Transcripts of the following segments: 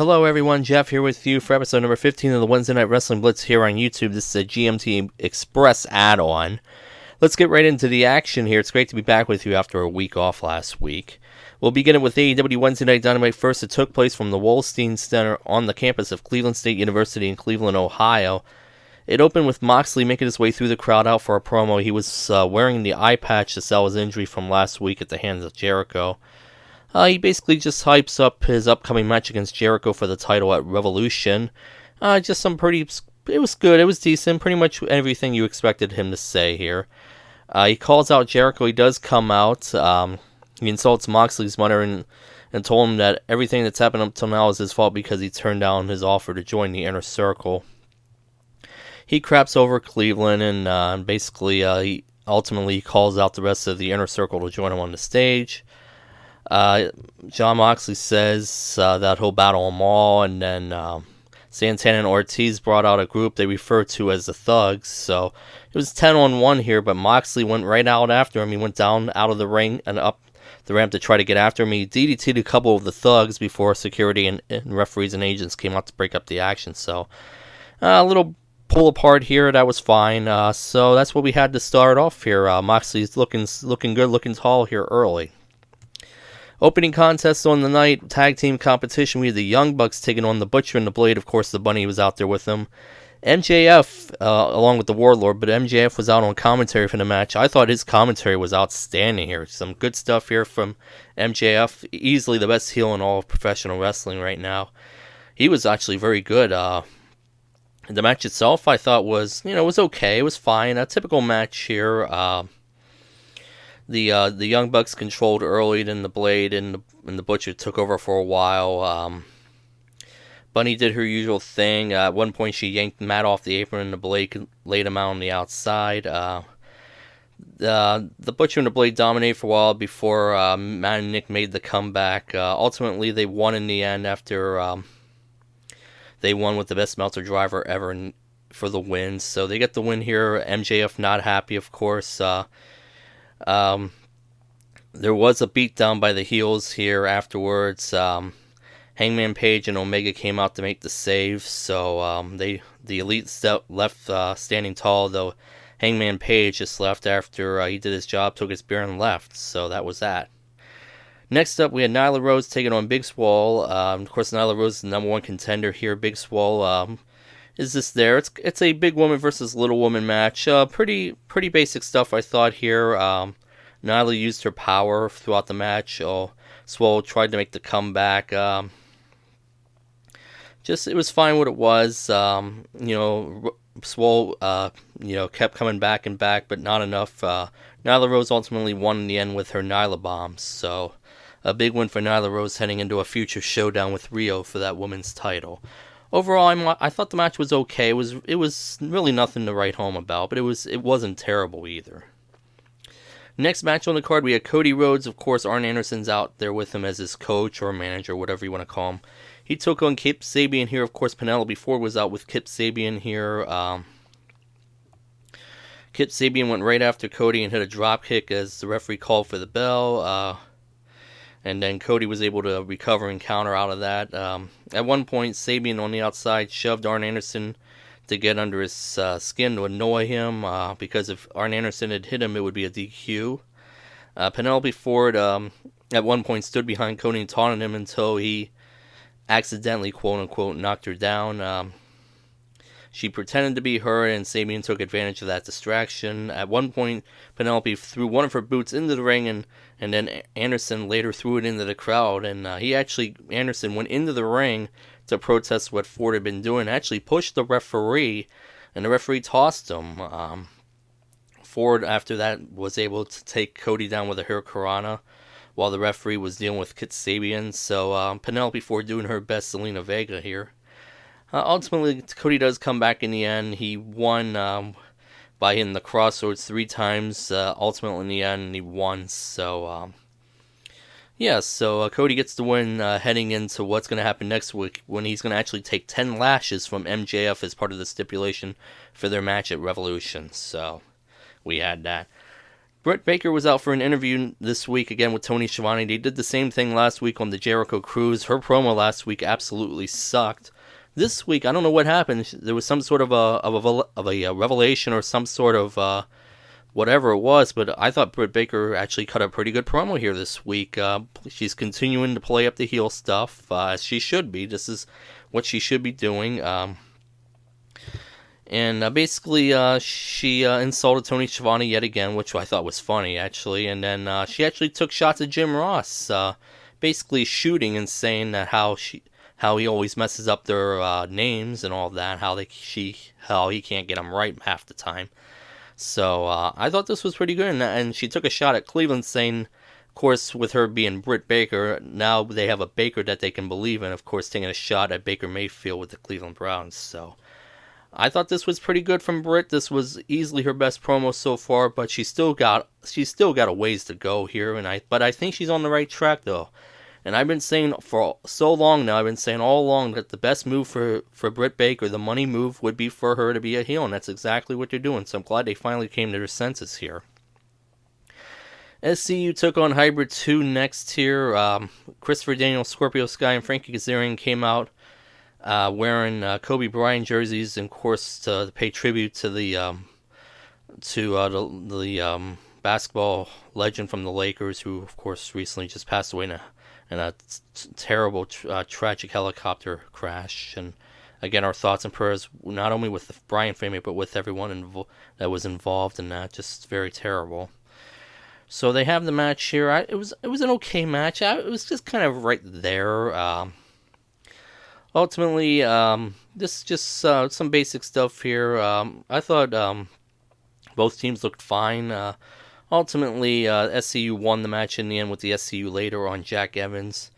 Hello everyone, Jeff here with you for episode number 15 of the Wednesday Night Wrestling Blitz here on YouTube. This is a GMTE Express add-on. Let's get right into the action here. It's great to be back with you after a week off last week. We'll begin it with AEW Wednesday Night Dynamite first. It took place from the Wolstein Center on the campus of Cleveland State University in Cleveland, Ohio. It opened with Moxley making his way through the crowd out for a promo. He was wearing the eye patch to sell his injury from last week at the hands of Jericho. He basically just hypes up his upcoming match against Jericho for the title at Revolution. It was good, it was decent, pretty much everything you expected him to say here. He calls out Jericho, he does come out, he insults Moxley's mother and told him that everything that's happened up till now is his fault because he turned down his offer to join the Inner Circle. He craps over Cleveland and he ultimately calls out the rest of the Inner Circle to join him on the stage. John Moxley says that he'll battle them all, and then Santana and Ortiz brought out a group they refer to as the Thugs. So it was 10-on-1 here, but Moxley went right out after him. He went down out of the ring and up the ramp to try to get after him. He DDT'd a couple of the Thugs before security and referees and agents came out to break up the action. So a little pull apart here, that was fine. So that's what we had to start off here. Moxley's looking good, looking tall here early. Opening contest on the night, tag team competition, we had the Young Bucks taking on the Butcher and the Blade. Of course, the Bunny was out there with them. MJF, along with the Warlord, but MJF was out on commentary for the match. I thought his commentary was outstanding here. Some good stuff here from MJF. Easily the best heel in all of professional wrestling right now. He was actually very good. The match itself, I thought was okay. It was fine. A typical match here. The Young Bucks controlled early, then the Blade and the Butcher took over for a while. Bunny did her usual thing. At one point, she yanked Matt off the apron, and the Blade laid him out on the outside. The Butcher and the Blade dominated for a while before Matt and Nick made the comeback. Ultimately, they won in the end after they won with the best Meltzer driver ever for the win. So they get the win here. MJF not happy, of course. There was a beatdown by the heels here afterwards. Hangman Page and Omega came out to make the save, so the Elite left standing tall, though Hangman Page just left after he did his job, took his beer and left, so that was that. Next up, we had Nyla Rose taking on Big Swole. Of course, Nyla Rose is the number one contender here. Big Swole is just there. It's a big woman versus little woman match. Pretty basic stuff, I thought here. Nyla used her power throughout the match. Swole tried to make the comeback. It was fine what it was. Swole kept coming back and back, but not enough. Nyla Rose ultimately won in the end with her Nyla bombs. So a big win for Nyla Rose heading into a future showdown with Rio for that women's title. Overall, I thought the match was okay. It was really nothing to write home about, but it wasn't terrible either. Next match on the card, we had Cody Rhodes. Of course, Arn Anderson's out there with him as his coach or manager, whatever you want to call him. He took on Kip Sabian here. Of course, Penelope Ford was out with Kip Sabian here. Kip Sabian went right after Cody and hit a drop kick as the referee called for the bell. And then Cody was able to recover and counter out of that. At one point, Sabian on the outside shoved Arn Anderson to get under his skin to annoy him, because if Arn Anderson had hit him, it would be a DQ. Penelope Ford at one point stood behind Cody and taunted him until he accidentally, quote-unquote, knocked her down. She pretended to be hurt, and Sabian took advantage of that distraction. At one point, Penelope threw one of her boots into the ring, and then Anderson later threw it into the crowd. And Anderson went into the ring to protest what Ford had been doing, actually pushed the referee, and the referee tossed him. Ford, after that, was able to take Cody down with a Hurricanrana, while the referee was dealing with Kip Sabian. So Penelope Ford doing her best Zelina Vega here. Ultimately, Cody does come back in the end. He won by hitting the crossroads 3 times. Ultimately, in the end, he won. So, Cody gets the win heading into what's going to happen next week when he's going to actually take 10 lashes from MJF as part of the stipulation for their match at Revolution. So, we had that. Britt Baker was out for an interview this week again with Tony Schiavone. They did the same thing last week on the Jericho Cruise. Her promo last week absolutely sucked. This week, I don't know what happened. There was some sort of a revelation or some sort of whatever it was, but I thought Britt Baker actually cut a pretty good promo here this week. She's continuing to play up the heel stuff, as she should be. This is what she should be doing. And basically, she insulted Tony Schiavone yet again, which I thought was funny, actually. And then she actually took shots at Jim Ross, basically shooting and saying that how he always messes up their names and all that, how he can't get them right half the time. So I thought this was pretty good, and she took a shot at Cleveland, saying, of course, with her being Britt Baker, now they have a Baker that they can believe in. Of course, taking a shot at Baker Mayfield with the Cleveland Browns. So I thought this was pretty good from Britt. This was easily her best promo so far, but she's still got a ways to go here. But I think she's on the right track though. And I've been saying for so long now, I've been saying all along that the best move for Britt Baker, the money move, would be for her to be a heel, and that's exactly what they're doing. So I'm glad they finally came to their senses here. SCU took on Hybrid 2 next here. Christopher Daniels, Scorpio Sky, and Frankie Kazarian came out wearing Kobe Bryant jerseys, and of course to pay tribute to the basketball legend from the Lakers, who of course recently just passed away in a terrible, tragic helicopter crash. And again, our thoughts and prayers not only with the Bryant family, but with everyone that was involved in that. Just very terrible. So they have the match here. It was an okay match. It was just kind of right there. Ultimately, this is just some basic stuff here. I thought both teams looked fine. Ultimately, SCU won the match in the end with the SCU later on Jack Evans.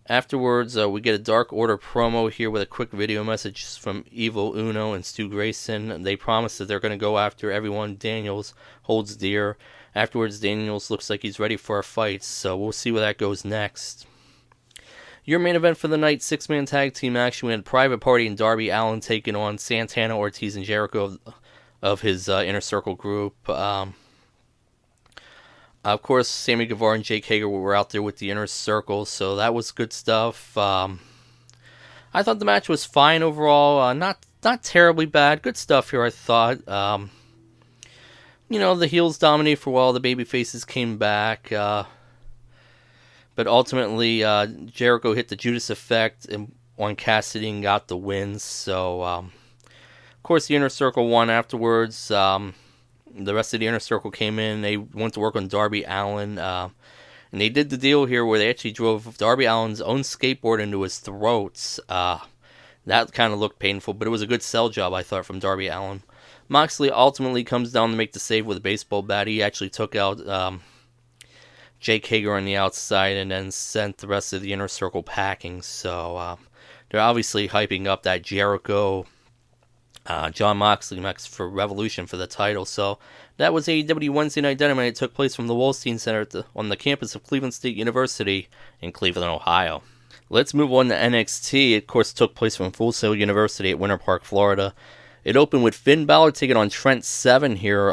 Afterwards, we get a Dark Order promo here with a quick video message from Evil Uno and Stu Grayson. They promise that they're going to go after everyone Daniels holds dear. Afterwards, Daniels looks like he's ready for a fight, so we'll see where that goes next. Your main event for the night, 6-man tag team action. We had Private Party and Darby Allin taking on Santana, Ortiz, and Jericho of his Inner Circle group. Of course, Sammy Guevara and Jake Hager were out there with the Inner Circle, so that was good stuff. I thought the match was fine overall. Not terribly bad. Good stuff here, I thought. The heels dominated for a while. The baby faces came back. But ultimately, Jericho hit the Judas effect on Cassidy and got the win. So, of course, the Inner Circle won afterwards. The rest of the Inner Circle came in. They went to work on Darby Allin. And they did the deal here where they actually drove Darby Allin's own skateboard into his throat. That kind of looked painful, but it was a good sell job, I thought, from Darby Allin. Moxley ultimately comes down to make the save with a baseball bat. He actually took out Jake Hager on the outside and then sent the rest of the Inner Circle packing. So they're obviously hyping up that Jericho John Moxley match for Revolution for the title. So that was AEW Wednesday Night Dynamite. It took place from the Wolstein Center on the campus of Cleveland State University in Cleveland, Ohio. Let's move on to NXT. It, of course, took place from Full Sail University at Winter Park, Florida. It opened with Finn Balor taking on Trent Seven here.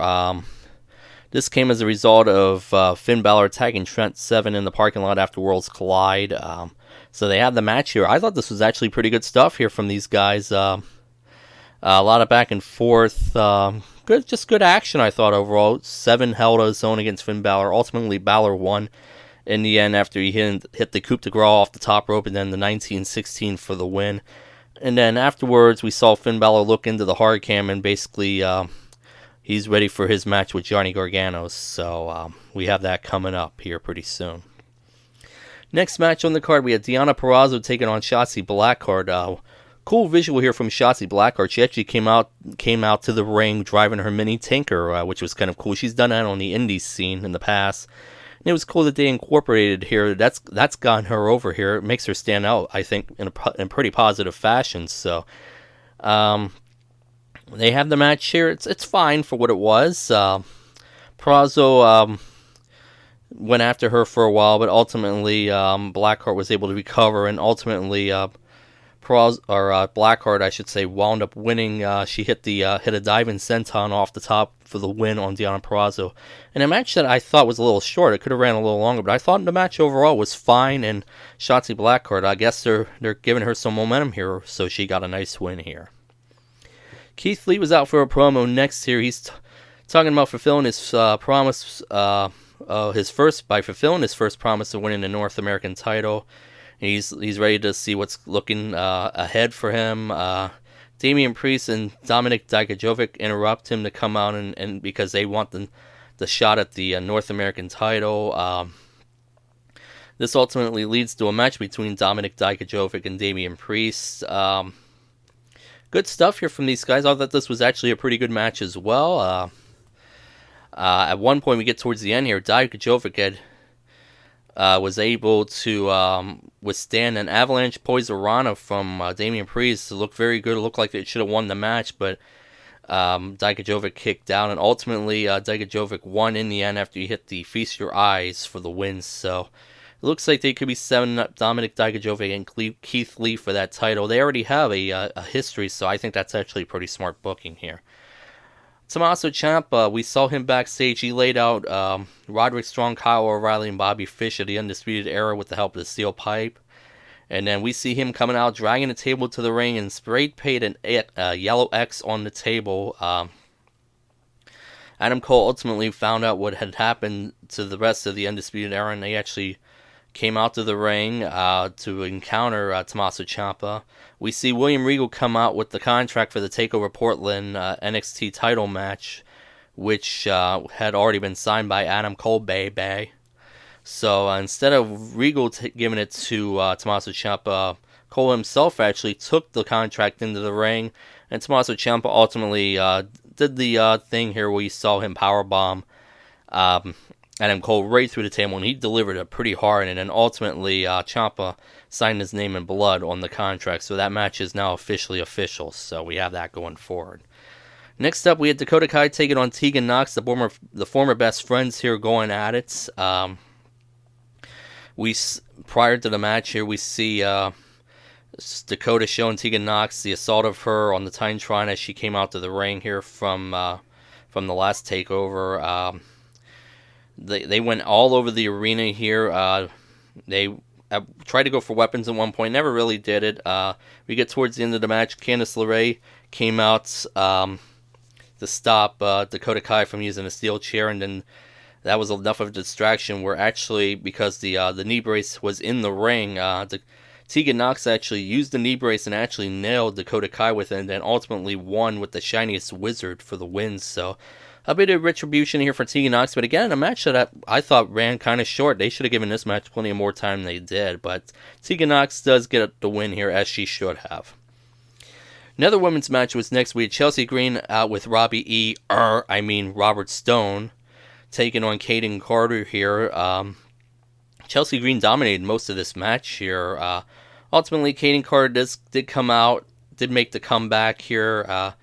This came as a result of Finn Balor attacking Trent Seven in the parking lot after Worlds Collide. So they had the match here. I thought this was actually pretty good stuff here from these guys. A lot of back and forth. Good action, I thought, overall. Seven held his own against Finn Balor. Ultimately, Balor won in the end after he hit the coup de grace off the top rope and then the 1916 for the win. And then afterwards, we saw Finn Balor look into the hard cam and basically he's ready for his match with Johnny Gargano. So we have that coming up here pretty soon. Next match on the card, we had Deonna Purrazzo taking on Shotzi Blackheart. Cool visual here from Shotzi Blackheart. She actually came out to the ring driving her mini Tinker, which was kind of cool. She's done that on the indies scene in the past. And it was cool that they incorporated here. That's gotten her over here. It makes her stand out, I think, in pretty positive fashion. So they have the match here. It's fine for what it was. Purrazzo went after her for a while, but ultimately Blackheart was able to recover, and ultimately Blackheart, I should say, wound up winning. She hit a diving senton off the top for the win on Deonna Purrazzo. In a match that I thought was a little short. It could have ran a little longer, but I thought the match overall was fine. And Shotzi Blackheart, I guess they're giving her some momentum here, so she got a nice win here. Keith Lee was out for a promo next here. He's talking about fulfilling his promise, by fulfilling his first promise of winning the North American title. He's ready to see what's looking ahead for him. Damian Priest and Dominik Dijakovic interrupt him to come out and because they want the shot at the North American title. This ultimately leads to a match between Dominik Dijakovic and Damian Priest. Good stuff here from these guys. I thought this was actually a pretty good match as well. At one point, we get towards the end here, Dijakovic was able to withstand an avalanche Poisarana from Damian Priest. It looked very good. It looked like it should have won the match, but Dijakovic kicked out, and ultimately Dijakovic won in the end after he hit the Feast Your Eyes for the win. So it looks like they could be setting up Dominik Dijakovic and Keith Lee for that title. They already have a history, so I think that's actually pretty smart booking here. Tommaso Ciampa, we saw him backstage. He laid out Roderick Strong, Kyle O'Reilly, and Bobby Fish of the Undisputed Era with the help of the steel pipe. And then we see him coming out, dragging the table to the ring, and spray-painted a yellow X on the table. Adam Cole ultimately found out what had happened to the rest of the Undisputed Era, and they actually came out to the ring to encounter Tommaso Ciampa. We see William Regal come out with the contract for the TakeOver Portland NXT title match, which had already been signed by Adam Cole, baby. So instead of Regal giving it to Tommaso Ciampa, Cole himself actually took the contract into the ring, and Tommaso Ciampa ultimately did the thing here where you saw him powerbomb Adam Cole right through the table, and he delivered it pretty hard, and then ultimately Ciampa signed his name in blood on the contract, so that match is now officially official, so we have that going forward. Next up, we had Dakota Kai taking on Tegan Nox, the former best friends here going at it. Prior to the match here, we see Dakota showing Tegan Nox the assault of her on the Titantron as she came out to the ring here from the last TakeOver. They went all over the arena here. They tried to go for weapons at one point, never really did it. We get towards the end of the match. Candice LeRae came out to stop Dakota Kai from using a steel chair, and then that was enough of a distraction where actually, because the knee brace was in the ring, Tegan Nox actually used the knee brace and actually nailed Dakota Kai with it, and then ultimately won with the shiniest wizard for the win. So a bit of retribution here for Tegan Nox, but again, a match that I thought ran kind of short. They should have given this match plenty of more time than they did, but Tegan Nox does get the win here, as she should have. Another women's match was next. We had Chelsea Green out with Robert Stone, taking on Kaden Carter here. Chelsea Green dominated most of this match here. Ultimately, Kaden Carter did come out, did make the comeback here.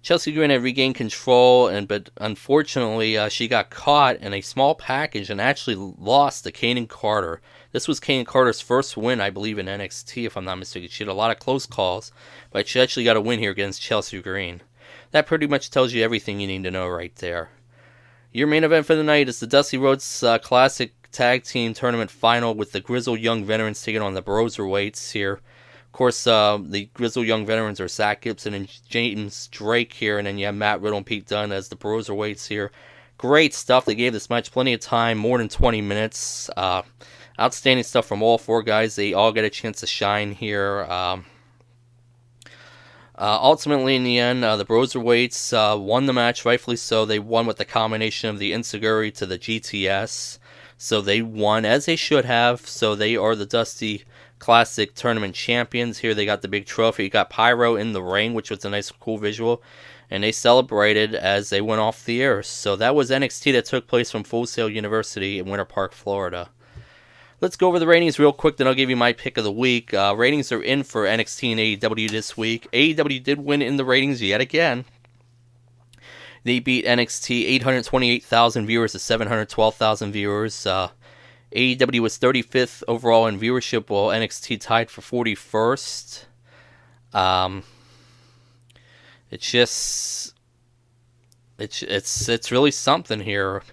Chelsea Green had regained control, but unfortunately, she got caught in a small package and actually lost to Kaden Carter. This was Kaden Carter's first win, I believe, in NXT, if I'm not mistaken. She had a lot of close calls, but she actually got a win here against Chelsea Green. That pretty much tells you everything you need to know right there. Your main event for the night is the Dusty Rhodes Classic Tag Team Tournament Final with the Grizzled Young Veterans taking on the Broserweights here. Of course, the Grizzled Young Veterans are Zach Gibson and James Drake here, and then you have Matt Riddle and Pete Dunne as the Broserweights here. Great stuff. They gave this match plenty of time, more than 20 minutes. Outstanding stuff from all four guys. They all get a chance to shine here. Ultimately, in the end, the Broserweights won the match, rightfully so. They won with the combination of the Enziguri to the GTS. So they won, as they should have. So they are the Dusty Classic Tournament Champions. Here they got the big trophy. You got Pyro in the ring, which was a nice, cool visual. And they celebrated as they went off the air. So that was NXT that took place from Full Sail University in Winter Park, Florida. Let's go over the ratings real quick, then I'll give you my pick of the week. Ratings are in for NXT and AEW this week. AEW did win in the ratings yet again. They beat NXT 828,000 viewers to 712,000 viewers. AEW was 35th overall in viewership, while NXT tied for 41st. Um, it's just it's really something here.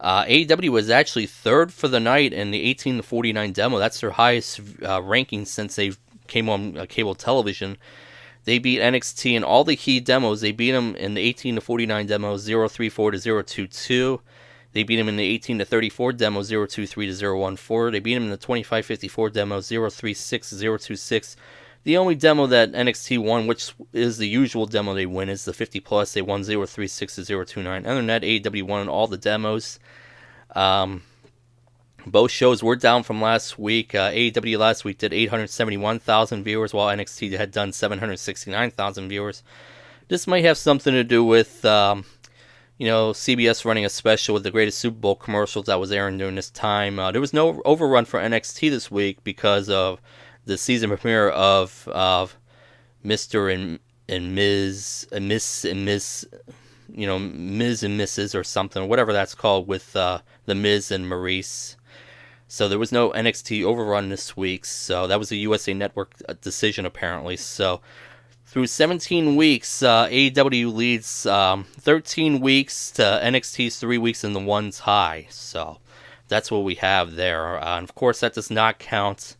AEW was actually third for the night in the 18 to 49 demo. That's their highest ranking since they came on cable television. They beat NXT in all the key demos. They beat them in the 18 to 49 demo 034 to 022. They beat them in the 18 to 34 demo 023 to 014. They beat them in the 25-54 demo 036 to 026. The only demo that NXT won, which is the usual demo they win, is the 50 plus. They won 036 to 029. Other than that, AEW won all the demos. Both shows were down from last week. AEW last week did 871,000 viewers, while NXT had done 769,000 viewers. This might have something to do with, CBS running a special with the greatest Super Bowl commercials that was airing during this time. There was no overrun for NXT this week because of the season premiere of Mr. and Ms. and Miss and Miss, Ms. and Mrs. or something, whatever that's called, with the Miz and Maurice. So there was no NXT overrun this week. So that was a USA Network decision, apparently. So through 17 weeks, AEW leads 13 weeks to NXT's 3 weeks and the one's high. So that's what we have there. And of course, that does not count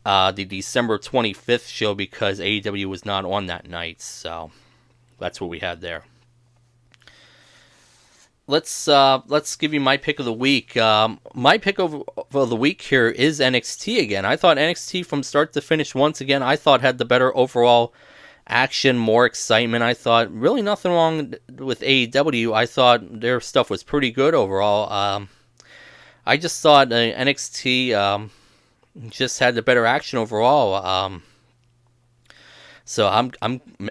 the December 25th show because AEW was not on that night. So that's what we had there. Let's give you my pick of the week. My pick of the week here is NXT again. I thought NXT from start to finish once again, I thought had the better overall action, more excitement. I thought really nothing wrong with AEW. I thought their stuff was pretty good overall. I just thought NXT just had the better action overall. So I'm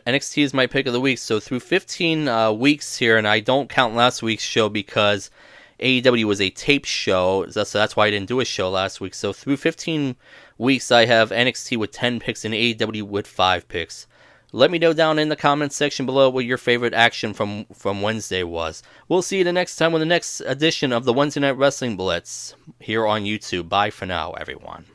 NXT is my pick of the week. So through 15 weeks here, and I don't count last week's show because AEW was a tape show, so that's why I didn't do a show last week. So through 15 weeks, I have NXT with 10 picks and AEW with 5 picks. Let me know down in the comments section below what your favorite action from Wednesday was. We'll see you the next time with the next edition of the Wednesday Night Wrestling Blitz here on YouTube. Bye for now, everyone.